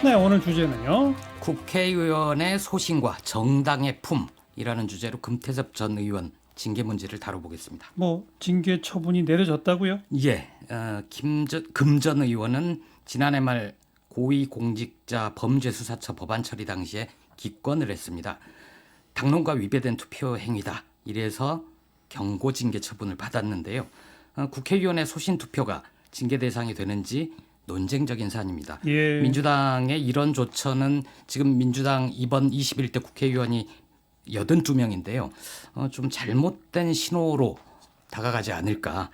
네, 오늘 주제는요. 국회의원의 소신과 정당의 품이라는 주제로 금태섭 전 의원 징계 문제를 다뤄보겠습니다. 징계 처분이 내려졌다고요? 예, 금 전 의원은 지난해 말 고위공직자 범죄수사처 법안 처리 당시에 기권을 했습니다. 당론과 위배된 투표 행위다. 이래서 경고 징계 처분을 받았는데요. 국회의원의 소신 투표가 징계 대상이 되는지 논쟁적인 사안입니다. 예. 민주당의 이런 조처는 지금 민주당 이번 21대 국회의원이 82명인데요. 좀 잘못된 신호로 다가가지 않을까.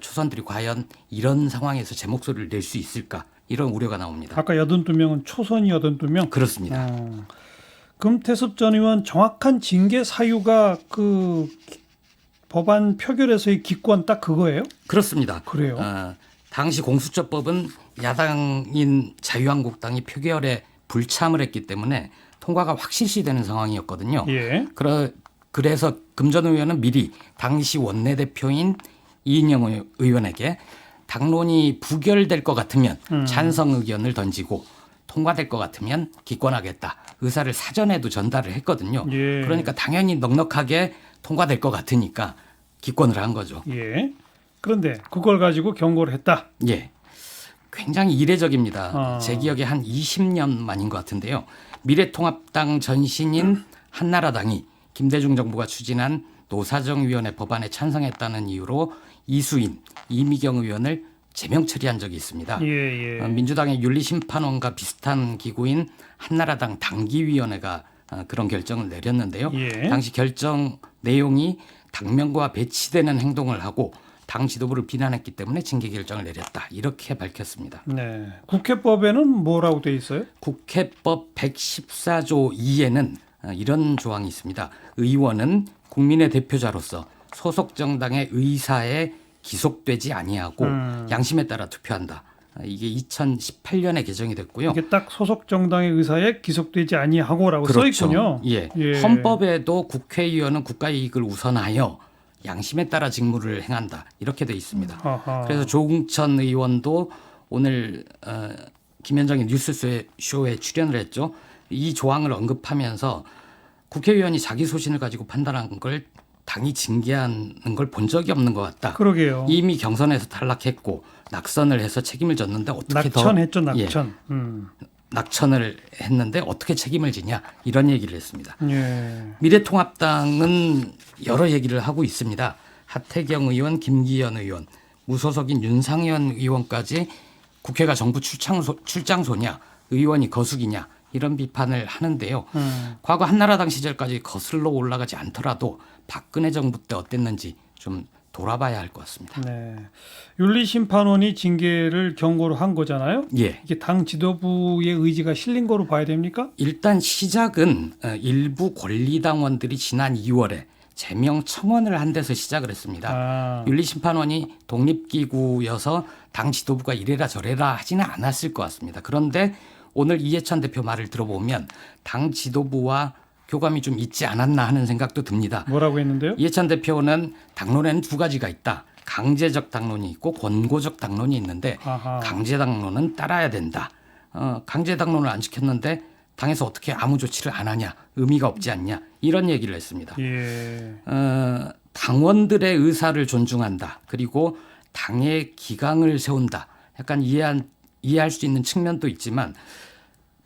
초선들이 과연 이런 상황에서 제 목소리를 낼 수 있을까. 이런 우려가 나옵니다. 아까 82명은 초선이 82명? 그렇습니다. 금태섭 전 의원 정확한 징계 사유가 그 법안 표결에서의 기권 딱 그거예요? 그렇습니다. 그래요? 당시 공수처법은 야당인 자유한국당이 표결에 불참을 했기 때문에 통과가 확실시되는 상황이었거든요. 예. 그래서 금 전 의원은 미리 당시 원내대표인 이인영 의원에게 당론이 부결될 것 같으면 찬성 의견을 던지고 통과될 것 같으면 기권하겠다. 의사를 사전에도 전달을 했거든요. 예. 그러니까 당연히 넉넉하게 통과될 것 같으니까 기권을 한 거죠. 예. 그런데 그걸 가지고 경고를 했다. 예. 굉장히 이례적입니다. 제 기억에 한 20년 만인 것 같은데요. 미래통합당 전신인 한나라당이 김대중 정부가 추진한 노사정위원회 법안에 찬성했다는 이유로 이수인, 이미경 의원을 제명 처리한 적이 있습니다. 예. 민주당의 윤리심판원과 비슷한 기구인 한나라당 당기위원회가 그런 결정을 내렸는데요. 예. 당시 결정 내용이 당명과 배치되는 행동을 하고 당 지도부를 비난했기 때문에 징계 결정을 내렸다. 이렇게 밝혔습니다. 네. 국회법에는 뭐라고 돼 있어요? 국회법 114조 2에는 이런 조항이 있습니다. 의원은 국민의 대표자로서 소속 정당의 의사에 기속되지 아니하고 양심에 따라 투표한다. 이게 2018년에 개정이 됐고요. 이게 딱 소속 정당의 의사에 기속되지 아니하고라고 그렇죠. 써 있군요. 예. 예. 헌법에도 국회의원은 국가 이익을 우선하여 양심에 따라 직무를 행한다. 이렇게 돼 있습니다. 아하. 그래서 조응천 의원도 오늘 김현정의 뉴스쇼에 출연을 했죠. 이 조항을 언급하면서 국회의원이 자기 소신을 가지고 판단한 걸 당이 징계하는 걸 본 적이 없는 것 같다. 그러게요. 이미 경선에서 탈락했고 낙선을 해서 책임을 졌는데 어떻게 낙천했죠, 더 낙천. 낙천을 했는데 어떻게 책임을 지냐 이런 얘기를 했습니다. 예. 미래통합당은 여러 얘기를 하고 있습니다. 하태경 의원, 김기현 의원, 무소속인 윤상현 의원까지 국회가 정부 출장소냐, 의원이 거수기냐 이런 비판을 하는데요. 과거 한나라당 시절까지 거슬러 올라가지 않더라도 박근혜 정부 때 어땠는지 좀 돌아봐야 할 것 같습니다. 네. 윤리심판원이 징계를 경고를 한 거잖아요. 예. 이게 당 지도부의 의지가 실린 거로 봐야 됩니까? 일단 시작은 일부 권리당원들이 지난 2월에 제명 청원을 한 데서 시작을 했습니다. 윤리심판원이 독립기구여서 당 지도부가 이래라 저래라 하지는 않았을 것 같습니다. 그런데 오늘 이해찬 대표 말을 들어보면 당 지도부와 교감이 좀 있지 않았나 하는 생각도 듭니다. 뭐라고 했는데요? 이해찬 대표는 당론에는 두 가지가 있다. 강제적 당론이 있고 권고적 당론이 있는데 아하. 강제 당론은 따라야 된다. 강제 당론을 안 지켰는데 당에서 어떻게 아무 조치를 안 하냐. 의미가 없지 않냐. 이런 얘기를 했습니다. 예. 당원들의 의사를 존중한다. 그리고 당의 기강을 세운다. 약간 이해할 수 있는 측면도 있지만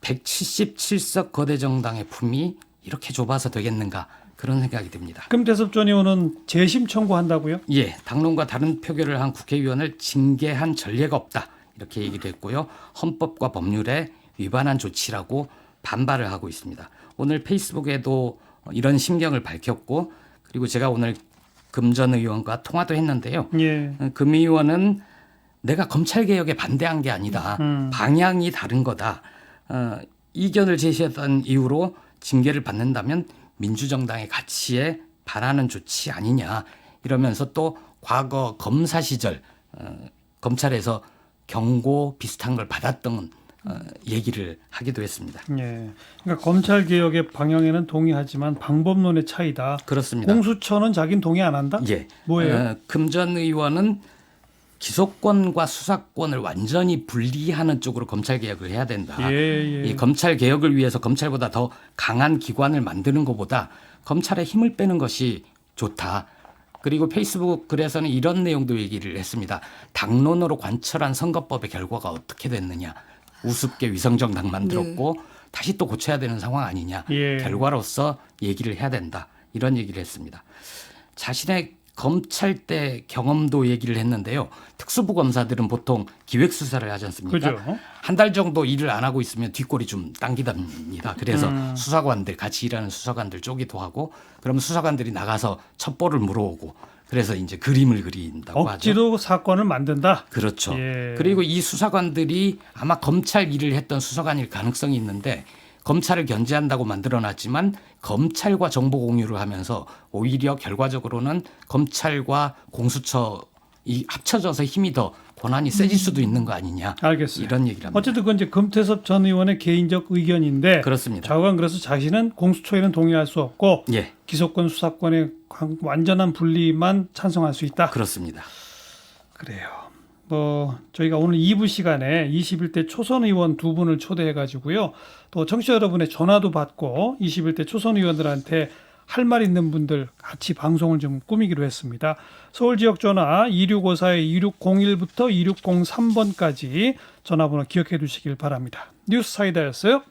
177석 거대 정당의 품이 이렇게 좁아서 되겠는가 그런 생각이 듭니다. 금태섭 전 의원은 재심 청구한다고요? 예, 당론과 다른 표결을 한 국회의원을 징계한 전례가 없다 이렇게 얘기를 했고요. 헌법과 법률에 위반한 조치라고 반발을 하고 있습니다. 오늘 페이스북에도 이런 심경을 밝혔고 그리고 제가 오늘 금 전 의원과 통화도 했는데요. 예. 금 의원은 내가 검찰개혁에 반대한 게 아니다. 방향이 다른 거다. 이견을 제시했던 이유로 징계를 받는다면 민주정당의 가치에 반하는 조치 아니냐 이러면서 또 과거 검사 시절 검찰에서 경고 비슷한 걸 받았던 얘기를 하기도 했습니다. 예. 그러니까 검찰 개혁의 방향에는 동의하지만 방법론의 차이다. 그렇습니다. 공수처는 자긴 동의 안 한다? 예. 뭐예요? 금 전 의원은 기소권과 수사권을 완전히 분리하는 쪽으로 검찰 개혁을 해야 된다. 예. 이 검찰 개혁을 위해서 검찰보다 더 강한 기관을 만드는 것보다 검찰의 힘을 빼는 것이 좋다. 그리고 페이스북 글에서는 이런 내용도 얘기를 했습니다. 당론으로 관철한 선거법의 결과가 어떻게 됐느냐. 우습게 위성정당 만들었고 다시 또 고쳐야 되는 상황 아니냐. 예. 결과로서 얘기를 해야 된다. 이런 얘기를 했습니다. 자신의 검찰 때 경험도 얘기를 했는데요. 특수부 검사들은 보통 기획수사를 하지 않습니까? 그죠. 한 달 정도 일을 안 하고 있으면 뒷골이 좀 당기답니다. 그래서 수사관들 같이 일하는 수사관들 쪼기도 하고 그러면 수사관들이 나가서 첩보를 물어오고 그래서 이제 그림을 그린다고 하죠. 억지로 사건을 만든다. 그렇죠. 예. 그리고 이 수사관들이 아마 검찰 일을 했던 수사관일 가능성이 있는데 검찰을 견제한다고 만들어놨지만 검찰과 정보 공유를 하면서 오히려 결과적으로는 검찰과 공수처 이 합쳐져서 힘이 더 권한이 세질 수도 있는 거 아니냐. 알겠어요. 이런 얘기를 합니다. 어쨌든 그건 이제 금태섭 전 의원의 개인적 의견인데 그렇습니다. 좌우간 그래서 자신은 공수처에는 동의할 수 없고 예, 기소권 수사권의 완전한 분리만 찬성할 수 있다. 그렇습니다. 그래요. 저희가 오늘 2부 시간에 21대 초선 의원 두 분을 초대해 가지고요. 또 청취자 여러분의 전화도 받고 21대 초선 의원들한테 할 말 있는 분들 같이 방송을 좀 꾸미기로 했습니다. 서울 지역 전화 2654-2601부터 2603번까지 전화번호 기억해 두시길 바랍니다. 뉴스 사이다였어요.